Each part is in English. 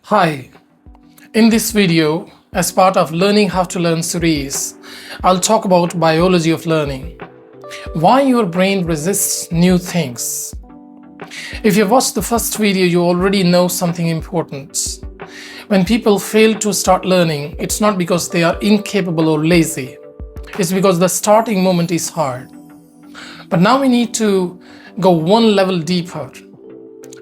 Hi, in this video, as part of Learning How to Learn series, I'll talk about biology of learning, why your brain resists new things. If you've watched the first video, you already know something important. When people fail to start learning, it's not because they are incapable or lazy. It's because the starting moment is hard. But now we need to go one level deeper.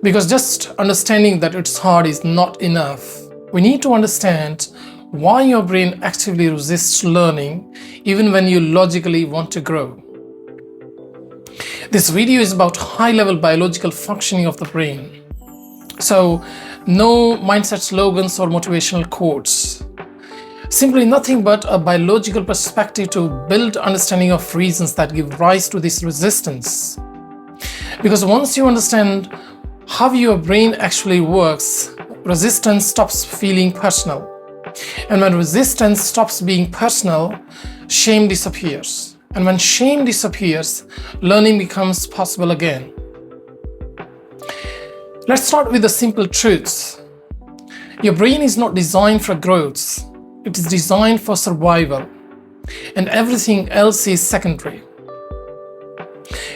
Because just understanding that it's hard is not enough. We need to understand why your brain actively resists learning even when you logically want to grow. This video is about high-level biological functioning of the brain. So, no mindset slogans or motivational quotes. Simply nothing but a biological perspective to build understanding of reasons that give rise to this resistance. Because once you understand how your brain actually works, resistance stops feeling personal. And when resistance stops being personal, shame disappears. And when shame disappears, learning becomes possible again. Let's start with the simple truths. Your brain is not designed for growth. It is designed for survival. And everything else is secondary.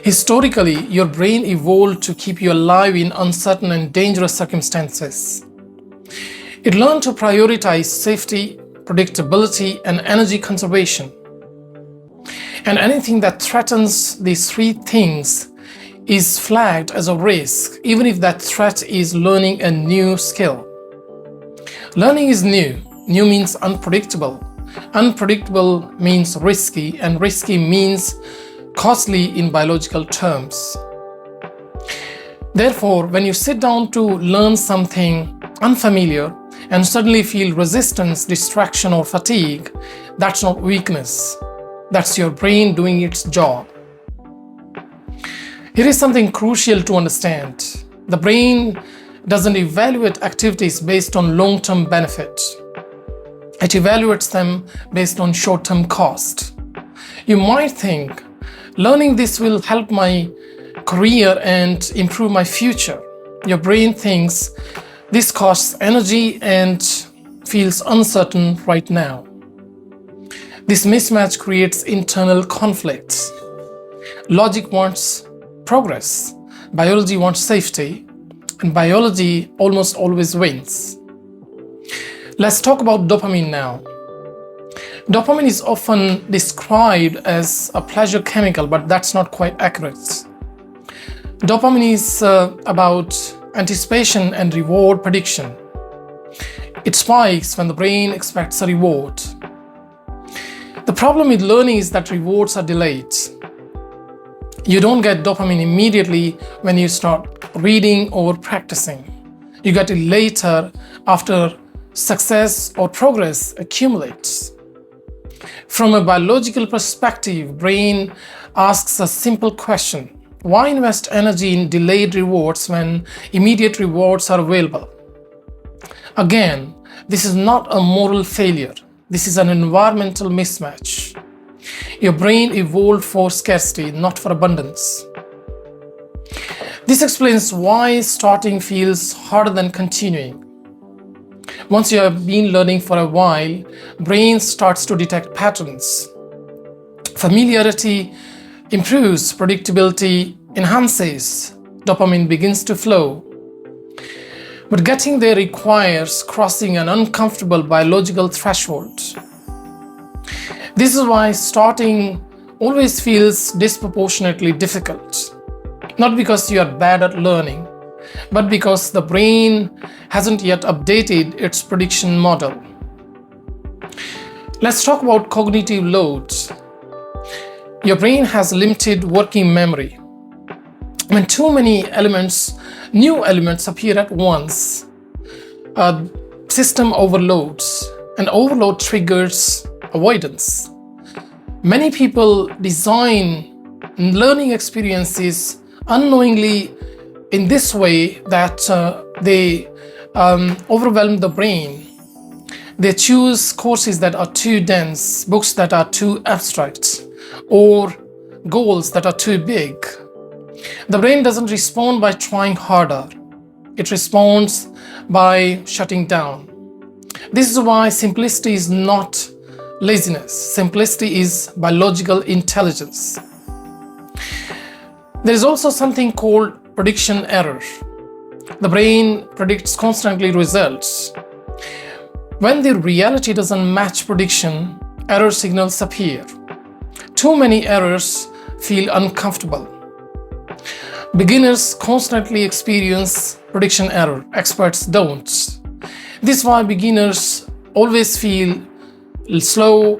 Historically, your brain evolved to keep you alive in uncertain and dangerous circumstances. It learned to prioritize safety, predictability, and energy conservation. And anything that threatens these three things is flagged as a risk, even if that threat is learning a new skill. Learning is new. New means unpredictable. Unpredictable means risky, and risky means costly in biological terms. Therefore, when you sit down to learn something unfamiliar and suddenly feel resistance, distraction, or fatigue, that's not weakness. That's your brain doing its job. Here is something crucial to understand. The brain doesn't evaluate activities based on long-term benefit. It evaluates them based on short-term cost. You might think, learning this will help my career and improve my future. Your brain thinks this costs energy and feels uncertain right now. This mismatch creates internal conflicts. Logic wants progress, biology wants safety, and biology almost always wins. Let's talk about dopamine now. Dopamine is often described as a pleasure chemical, but that's not quite accurate. Dopamine is about anticipation and reward prediction. It spikes when the brain expects a reward. The problem with learning is that rewards are delayed. You don't get dopamine immediately when you start reading or practicing. You get it later after success or progress accumulates. From a biological perspective, brain asks a simple question. Why invest energy in delayed rewards when immediate rewards are available? Again, this is not a moral failure. This is an environmental mismatch. Your brain evolved for scarcity, not for abundance. This explains why starting feels harder than continuing. Once you have been learning for a while, brain starts to detect patterns. Familiarity improves, predictability enhances, dopamine begins to flow. But getting there requires crossing an uncomfortable biological threshold. This is why starting always feels disproportionately difficult. Not because you are bad at learning, but because the brain hasn't yet updated its prediction model. Let's talk about cognitive load. Your brain has limited working memory. When too many new elements appear at once, a system overloads, and overload triggers avoidance. Many people design learning experiences unknowingly in this way that they overwhelm the brain. They choose courses that are too dense, books that are too abstract, or goals that are too big. The brain doesn't respond by trying harder. It responds by shutting down. This is why simplicity is not laziness. Simplicity is biological intelligence. There is also something called prediction error. The brain predicts constantly results. When the reality doesn't match prediction, error signals appear. Too many errors feel uncomfortable. Beginners constantly experience prediction error. Experts don't. This is why beginners always feel slow,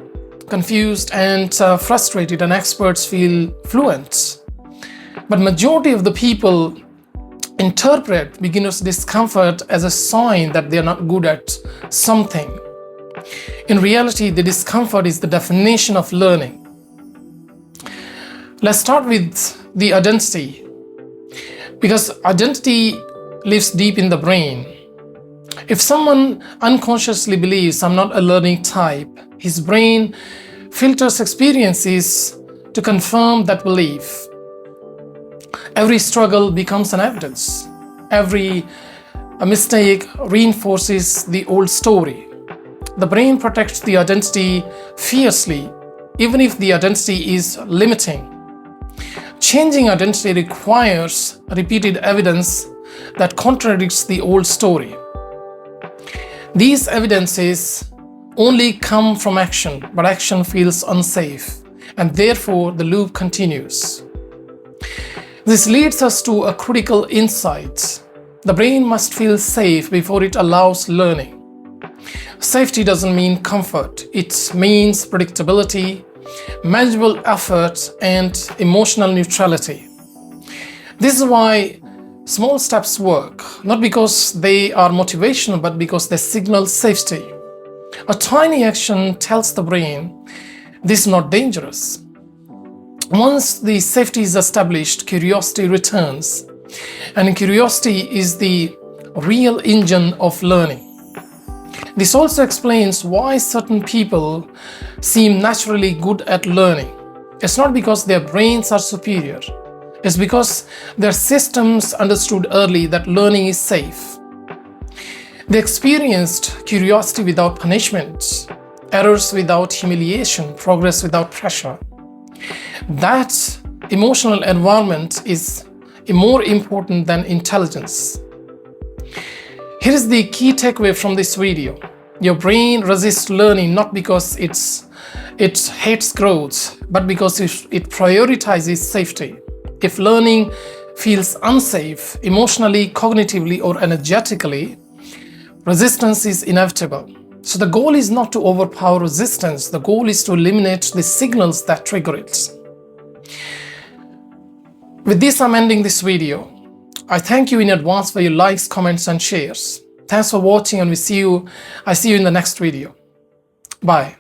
confused, and frustrated, and experts feel fluent. But majority of the people interpret beginners' discomfort as a sign that they are not good at something. In reality, the discomfort is the definition of learning. Let's start with the identity, because identity lives deep in the brain. If someone unconsciously believes I'm not a learning type, his brain filters experiences to confirm that belief. Every struggle becomes an evidence. Every mistake reinforces the old story. The brain protects the identity fiercely, even if the identity is limiting. Changing identity requires repeated evidence that contradicts the old story. These evidences only come from action, but action feels unsafe, and therefore the loop continues. This leads us to a critical insight. The brain must feel safe before it allows learning. Safety doesn't mean comfort. It means predictability, manageable effort, and emotional neutrality. This is why small steps work, not because they are motivational, but because they signal safety. A tiny action tells the brain, this is not dangerous. Once the safety is established, curiosity returns, and curiosity is the real engine of learning. This also explains why certain people seem naturally good at learning. It's not because their brains are superior. It's because their systems understood early that learning is safe. They experienced curiosity without punishment, errors without humiliation, progress without pressure. That emotional environment is more important than intelligence. Here is the key takeaway from this video. Your brain resists learning not because it hates growth, but because it prioritizes safety. If learning feels unsafe emotionally, cognitively, or energetically, resistance is inevitable. So the goal is not to overpower resistance. The goal is to eliminate the signals that trigger it. With this, I'm ending this video. I thank you in advance for your likes, comments, and shares. Thanks for watching, and I see you in the next video. Bye.